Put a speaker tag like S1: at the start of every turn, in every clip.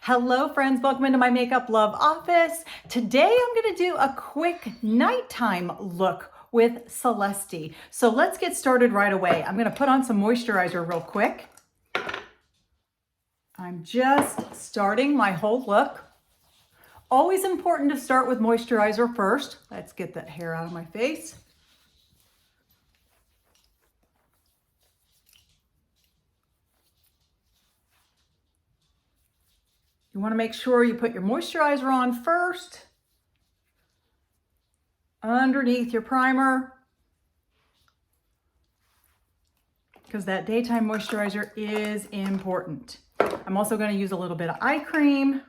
S1: Hello friends, welcome into my Makeup Love office. Today I'm going to do a quick nighttime look with Celesty. So let's get started right away. I'm going to put on some moisturizer real quick. I'm just starting my whole look. Always important to start with moisturizer first. Let's get that hair out of my face. You want to make sure you put your moisturizer on first, underneath your primer, because that daytime moisturizer is important. I'm also going to use a little bit of eye cream,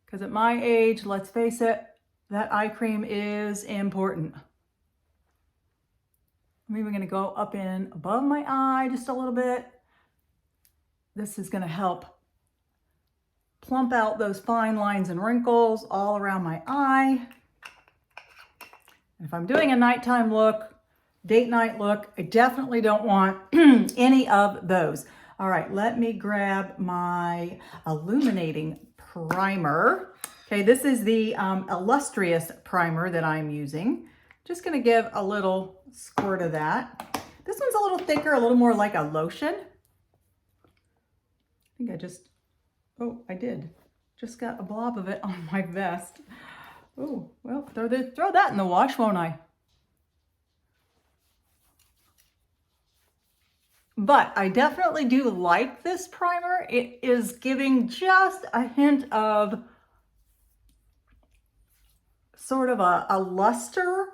S1: because at my age, let's face it, that eye cream is important. I'm even going to go up in above my eye just a little bit. This is going to help plump out those fine lines and wrinkles all around my eye. And if I'm doing a nighttime look, date night look, I definitely don't want any of those. All right, let me grab my illuminating primer. Okay, this is the Illustrious primer that I'm using. Just gonna give a little squirt of that. This one's a little thicker, a little more like a lotion. I think I just, oh, I did. Just got a blob of it on my vest. Oh, well, throw that in the wash, won't I? But I definitely do like this primer. It is giving just a hint of sort of a luster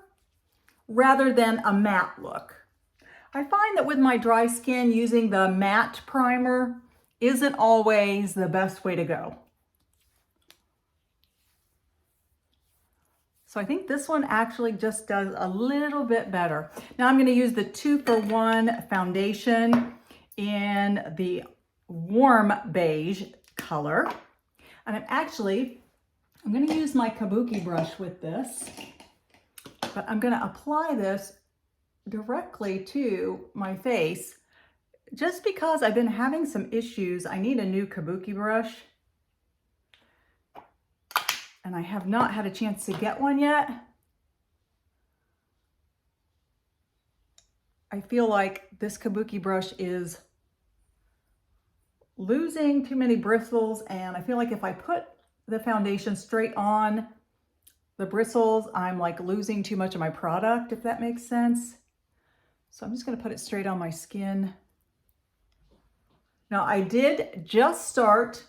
S1: rather than a matte look. I find that with my dry skin, using the matte primer isn't always the best way to go. So I think this one actually just does a little bit better. Now I'm going to use the 2-for-1 foundation in the warm beige color. And I'm going to use my kabuki brush with this, but I'm going to apply this directly to my face just because I've been having some issues. I need a new kabuki brush. And I have not had a chance to get one yet. I feel like this kabuki brush is losing too many bristles, and I feel like if I put the foundation straight on the bristles, I'm like losing too much of my product, if that makes sense. So I'm just gonna put it straight on my skin. Now I did just start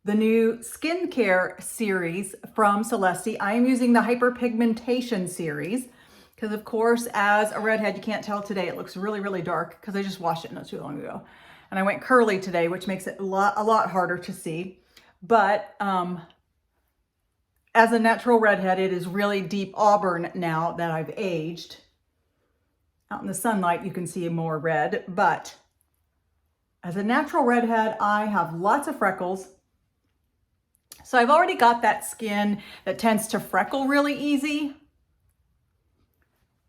S1: the new skincare series from Celesty. I am using the hyperpigmentation series because, of course, as a redhead, you can't tell today. It looks really, really dark because I just washed it not too long ago. And I went curly today, which makes it a lot harder to see. But as a natural redhead, it is really deep auburn now that I've aged. Out in the sunlight, you can see more red. But as a natural redhead, I have lots of freckles. So I've already got that skin that tends to freckle really easy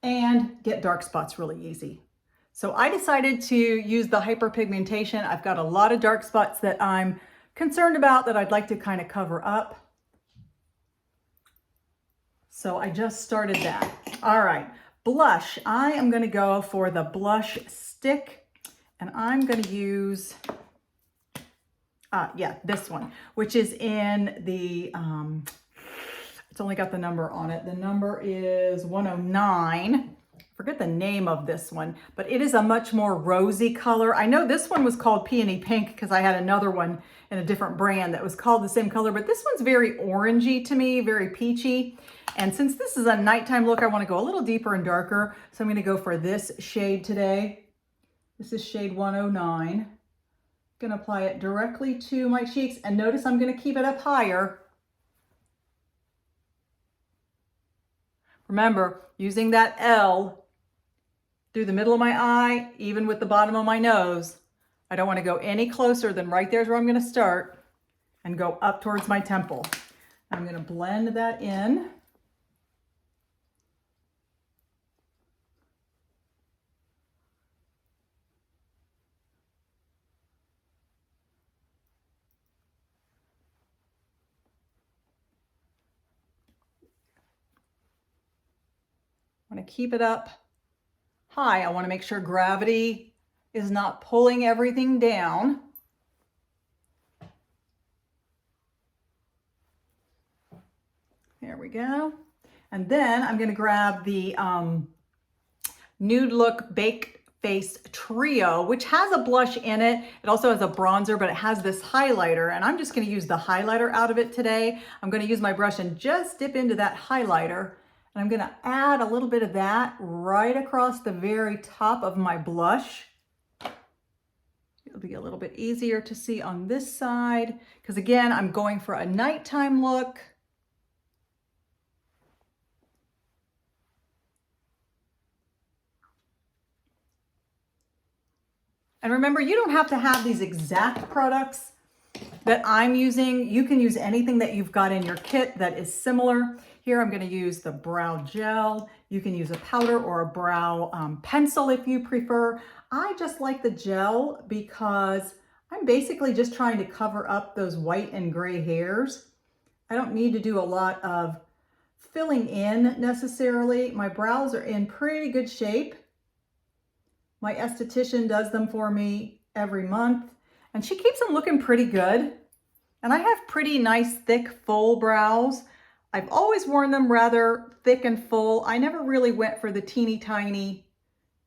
S1: and get dark spots really easy. So I decided to use the hyperpigmentation. I've got a lot of dark spots that I'm concerned about that I'd like to kind of cover up. So I just started that. All right, blush. I am going to go for the blush stick, and I'm going to use this one, which is in the, it's only got the number on it. The number is 109. Forget the name of this one, but it is a much more rosy color. I know this one was called Peony Pink because I had another one in a different brand that was called the same color, but this one's very orangey to me, very peachy. And since this is a nighttime look, I want to go a little deeper and darker. So I'm going to go for this shade today. This is shade 109. Going to apply it directly to my cheeks, and notice I'm going to keep it up higher. Remember, using that L through the middle of my eye, even with the bottom of my nose. I don't want to go any closer than right there's where I'm going to start and go up towards my temple. I'm going to blend that in. I'm gonna keep it up high. I wanna make sure gravity is not pulling everything down. There we go. And then I'm gonna grab the Nude Look Baked Face Trio, which has a blush in it. It also has a bronzer, but it has this highlighter, and I'm just gonna use the highlighter out of it today. I'm gonna use my brush and just dip into that highlighter, and I'm gonna add a little bit of that right across the very top of my blush. It'll be a little bit easier to see on this side, because again, I'm going for a nighttime look. And remember, you don't have to have these exact products that I'm using. You can use anything that you've got in your kit that is similar. Here, I'm going to use the brow gel. You can use a powder or a brow pencil if you prefer. I just like the gel because I'm basically just trying to cover up those white and gray hairs. I don't need to do a lot of filling in necessarily. My brows are in pretty good shape. My esthetician does them for me every month, and she keeps them looking pretty good. And I have pretty nice, thick, full brows. I've always worn them rather thick and full. I never really went for the teeny tiny,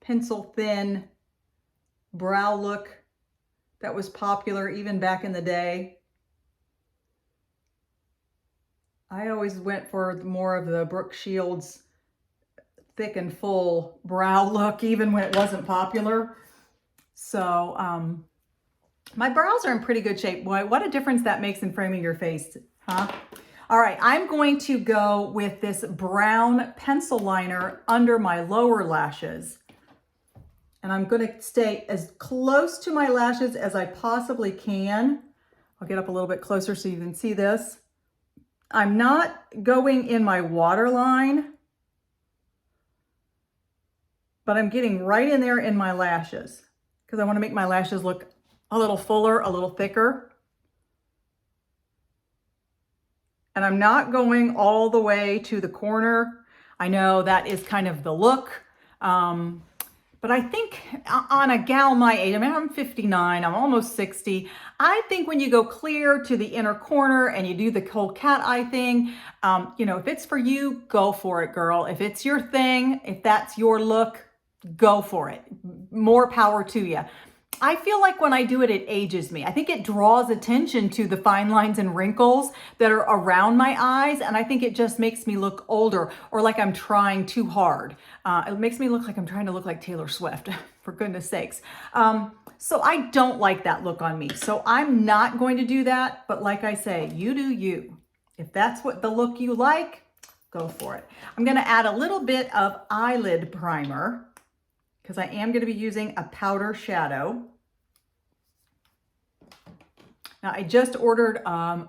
S1: pencil thin brow look that was popular even back in the day. I always went for more of the Brooke Shields thick and full brow look, even when it wasn't popular. So my brows are in pretty good shape. Boy, what a difference that makes in framing your face, huh? All right, I'm going to go with this brown pencil liner under my lower lashes. And I'm going to stay as close to my lashes as I possibly can. I'll get up a little bit closer so you can see this. I'm not going in my waterline, but I'm getting right in there in my lashes because I want to make my lashes look a little fuller, a little thicker. And I'm not going all the way to the corner. I know that is kind of the look. But I think on a gal my age, I mean, I'm 59, I'm almost 60. I think when you go clear to the inner corner and you do the whole cat eye thing, you know, if it's for you, go for it, girl. If it's your thing, if that's your look, go for it. More power to you. I feel like when I do it, it ages me. I think it draws attention to the fine lines and wrinkles that are around my eyes. And I think it just makes me look older or like I'm trying too hard. It makes me look like I'm trying to look like Taylor Swift, for goodness sakes. So I don't like that look on me. So I'm not going to do that. But like I say, you do you. If that's what the look you like, go for it. I'm going to add a little bit of eyelid primer, because I am going to be using a powder shadow. Now I just ordered, I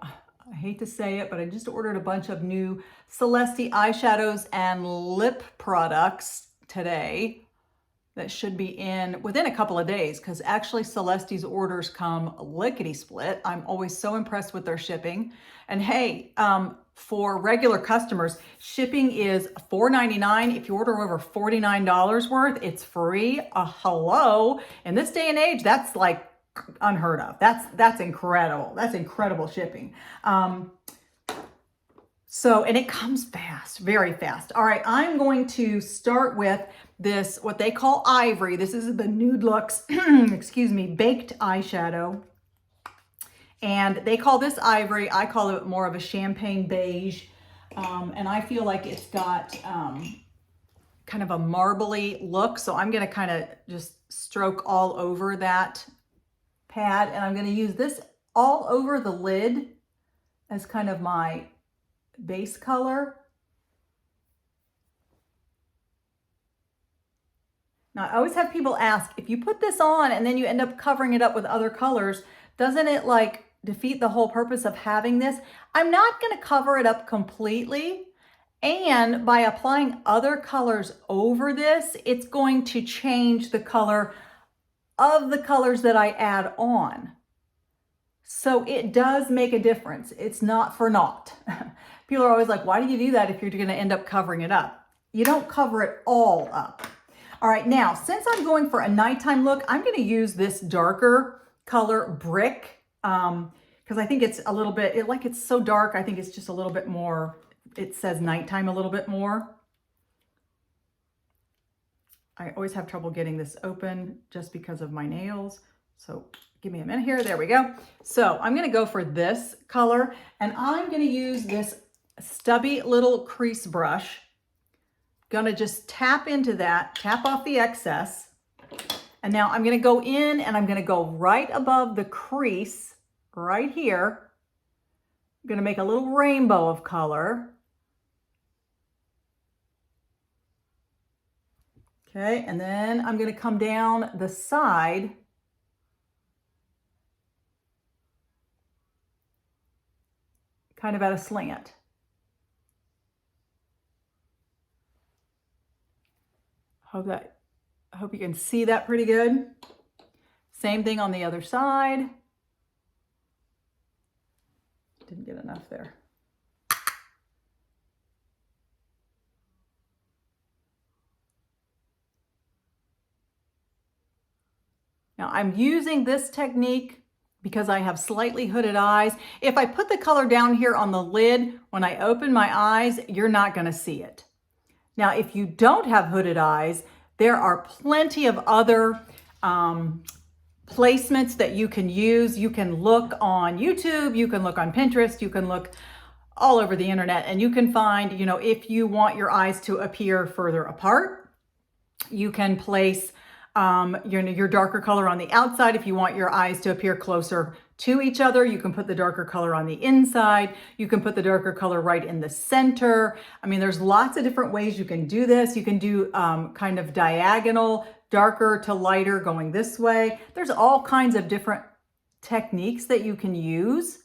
S1: hate to say it, but I just ordered a bunch of new Celesty eyeshadows and lip products today that should be in within a couple of days, because actually Celesty's orders come lickety split. I'm always so impressed with their shipping. And hey, for regular customers, shipping is $4.99. If you order over $49 worth, it's free. Hello. In this day and age, that's like unheard of. That's incredible. That's incredible shipping. So, and it comes fast, very fast. All right, I'm going to start with this, what they call Ivory. This is the Nude Looks, excuse me, baked eyeshadow. And they call this Ivory. I call it more of a champagne beige. And I feel like it's got kind of a marbly look. So I'm going to kind of just stroke all over that pad. And I'm going to use this all over the lid as kind of my base color. Now, I always have people ask, if you put this on and then you end up covering it up with other colors, doesn't it like defeat the whole purpose of having this? I'm not going to cover it up completely. And by applying other colors over this, it's going to change the color of the colors that I add on. So it does make a difference. It's not for naught. People are always like, why do you do that if you're going to end up covering it up? you don't cover it all up. All right, now, since I'm going for a nighttime look, I'm gonna use this darker color Brick, because I think it's a little bit, it's so dark, I think it's just a little bit more, it says nighttime a little bit more. I always have trouble getting this open just because of my nails. So give me a minute here, there we go. So I'm gonna go for this color, and I'm gonna use this stubby little crease brush. Gonna just tap into that, tap off the excess. And now I'm gonna go in and I'm gonna go right above the crease, right here. I'm gonna make a little rainbow of color. Okay, and then I'm gonna come down the side. Kind of at a slant. I hope you can see that pretty good. Same thing on the other side. Didn't get enough there. Now I'm using this technique because I have slightly hooded eyes. If I put the color down here on the lid, when I open my eyes, you're not gonna see it. Now, if you don't have hooded eyes, there are plenty of other placements that you can use. You can look on YouTube, you can look on Pinterest, you can look all over the internet, and you can find, you know, if you want your eyes to appear further apart, you can place your darker color on the outside. If you want your eyes to appear closer to each other, you can put the darker color on the inside. You can put the darker color right in the center. I mean, there's lots of different ways you can do this. You can do kind of diagonal, darker to lighter going this way. There's all kinds of different techniques that you can use.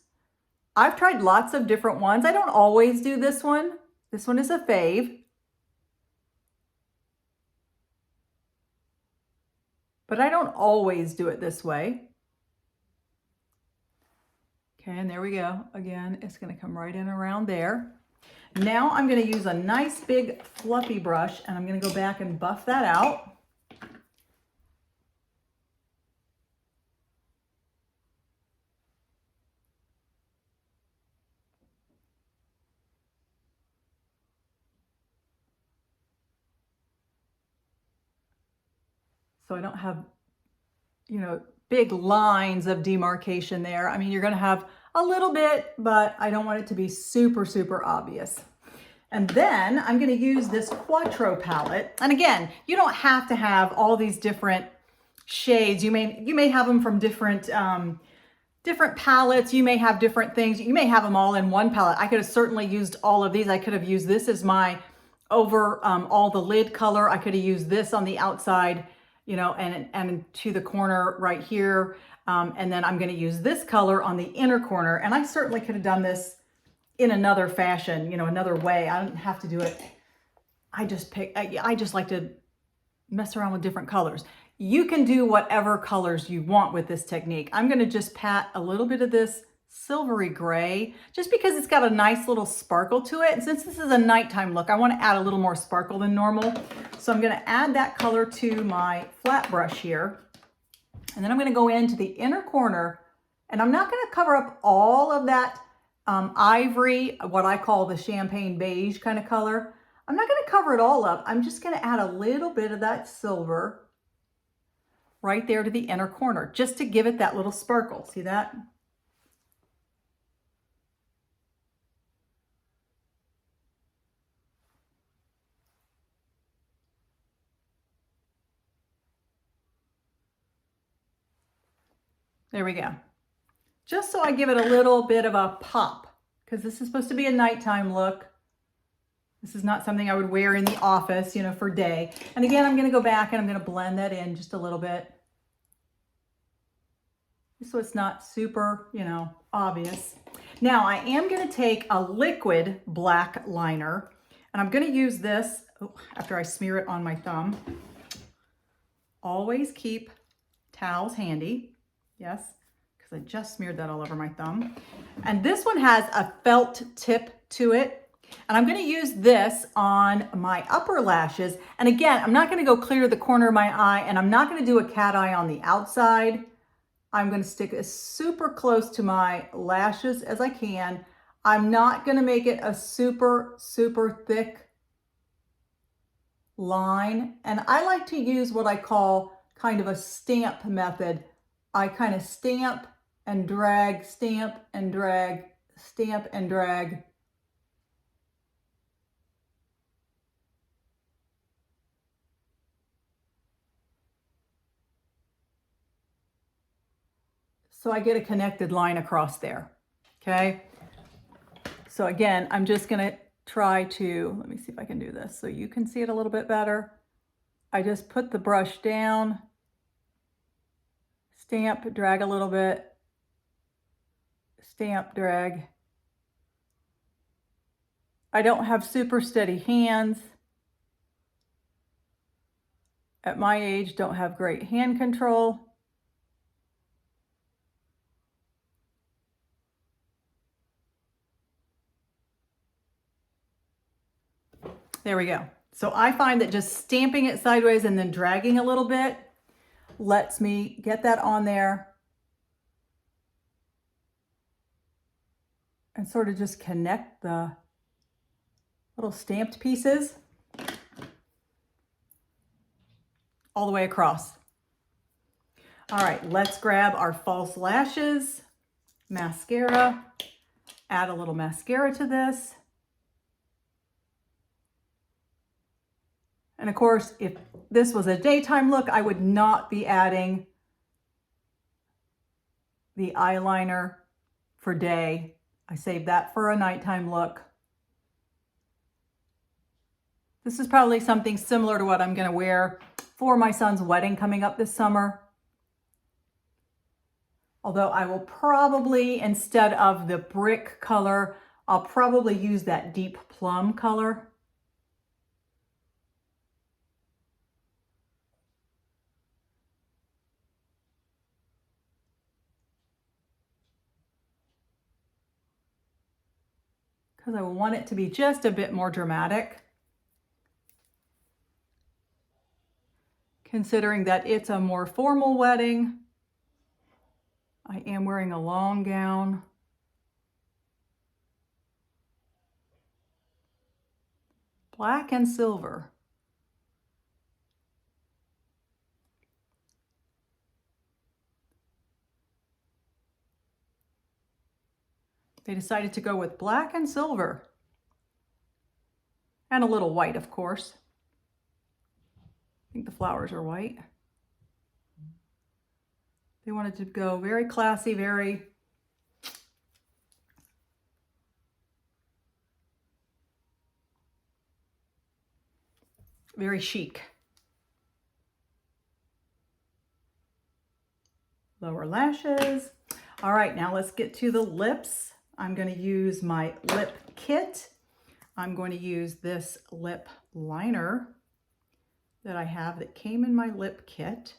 S1: I've tried lots of different ones. I don't always do this one. This one is a fave. But I don't always do it this way. Okay, and there we go. Again, it's gonna come right in around there. Now I'm gonna use a nice big fluffy brush, and I'm gonna go back and buff that out. So I don't have, you know, big lines of demarcation there. I mean, you're gonna have a little bit, but I don't want it to be super, super obvious. And then I'm gonna use this Quattro palette. And again, you don't have to have all these different shades. You may have them from different palettes. You may have different things. You may have them all in one palette. I could have certainly used all of these. I could have used this as my over all the lid color. I could have used this on the outside, you know, and to the corner right here. And then I'm going to use this color on the inner corner. And I certainly could have done this in another fashion, you know, another way. I don't have to do it. I just like to mess around with different colors. You can do whatever colors you want with this technique. I'm going to just pat a little bit of this silvery gray, just because it's got a nice little sparkle to it. And since this is a nighttime look, I want to add a little more sparkle than normal. So I'm going to add that color to my flat brush here. And then I'm going to go into the inner corner, and I'm not going to cover up all of that ivory, what I call the champagne beige kind of color. I'm not going to cover it all up. I'm just going to add a little bit of that silver right there to the inner corner, just to give it that little sparkle. See that? There we go. Just so I give it a little bit of a pop, because this is supposed to be a nighttime look. This is not something I would wear in the office, you know, for day. And again, I'm going to go back and I'm going to blend that in just a little bit, so it's not super, you know, obvious. Now I am going to take a liquid black liner, and I'm going to use this after I smear it on my thumb. Always keep towels handy. Yes, because I just smeared that all over my thumb. And this one has a felt tip to it. And I'm going to use this on my upper lashes. And again, I'm not going to go clear to the corner of my eye, and I'm not going to do a cat eye on the outside. I'm going to stick as super close to my lashes as I can. I'm not going to make it a super, super thick line. And I like to use what I call kind of a stamp method. I kind of stamp and drag, stamp and drag, stamp and drag. So I get a connected line across there, okay? So again, I'm just gonna try to, let me see if I can do this so you can see it a little bit better. I just put the brush down, stamp, drag a little bit, stamp, drag. I don't have super steady hands. At my age, don't have great hand control. There we go. So I find that just stamping it sideways and then dragging a little bit lets me get that on there and sort of just connect the little stamped pieces all the way across. All right, let's grab our false lashes, mascara, add a little mascara to this. And of course, if this was a daytime look, I would not be adding the eyeliner for day. I saved that for a nighttime look. This is probably something similar to what I'm going to wear for my son's wedding coming up this summer. Although I will probably, instead of the brick color, I'll probably use that deep plum color. Because I want it to be just a bit more dramatic. Considering that it's a more formal wedding, I am wearing a long gown. Black and silver. They decided to go with black and silver. And a little white, of course. I think the flowers are white. They wanted to go very classy, very chic. Lower lashes. All right, now let's get to the lips. I'm going to use my lip kit. I'm going to use this lip liner that I have that came in my lip kit.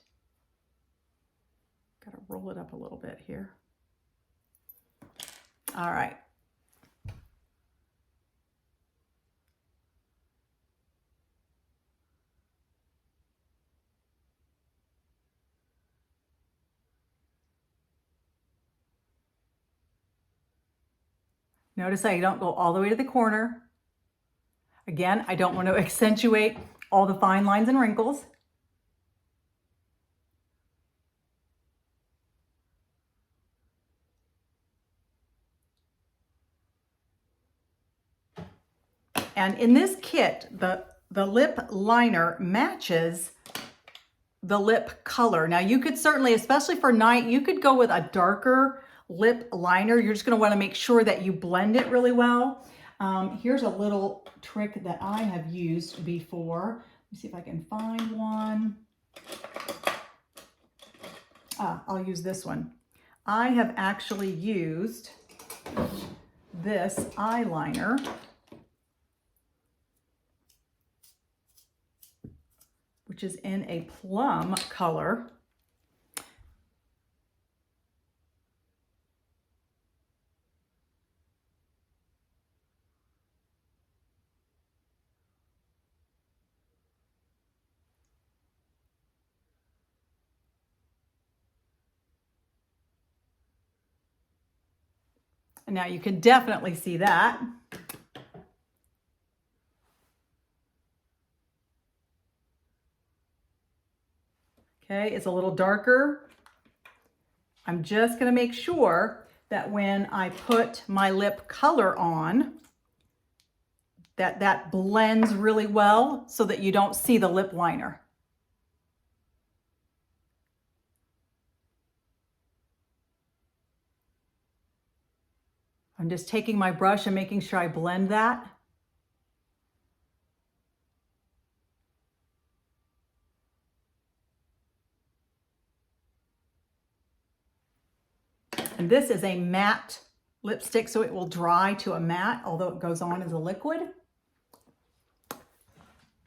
S1: Got to roll it up a little bit here. All right. Notice I don't go all the way to the corner. Again, I don't want to accentuate all the fine lines and wrinkles. And in this kit, the lip liner matches the lip color. Now you could certainly, especially for night, you could go with a darker lip liner. You're just going to want to make sure that you blend it really well. Here's a little trick that I have used before. Let me see if I can find one. I'll use this one. I have actually used this eyeliner. Which is in a plum color. And now you can definitely see that. Okay, it's a little darker. I'm just gonna make sure that when I put my lip color on, that blends really well so that you don't see the lip liner. I'm just taking my brush and making sure I blend that. And this is a matte lipstick, so it will dry to a matte, although it goes on as a liquid.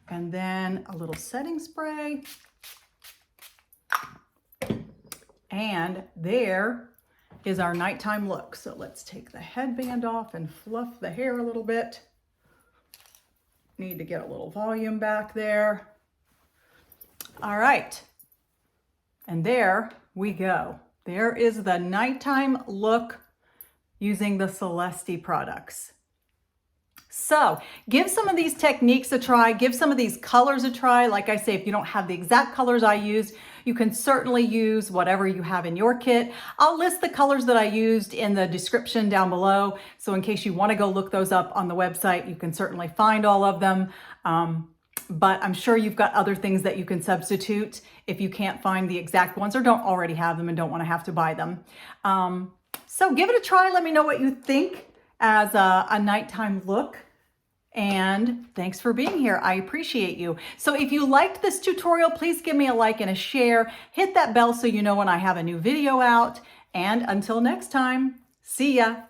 S1: And then a little setting spray. And there is our nighttime look. So let's take the headband off and fluff the hair a little bit. Need to get a little volume back there. All right. And there we go. There is the nighttime look using the Celesty products. So give some of these techniques a try, give some of these colors a try. Like I say, if you don't have the exact colors I used, you can certainly use whatever you have in your kit. I'll list the colors that I used in the description down below. So in case you want to go look those up on the website, you can certainly find all of them. But I'm sure you've got other things that you can substitute if you can't find the exact ones or don't already have them and don't want to have to buy them. So give it a try. Let me know what you think as a nighttime look. And thanks for being here. I appreciate you. So if you liked this tutorial, please give me a like and a share. Hit that bell so you know when I have a new video out. And until next time, see ya.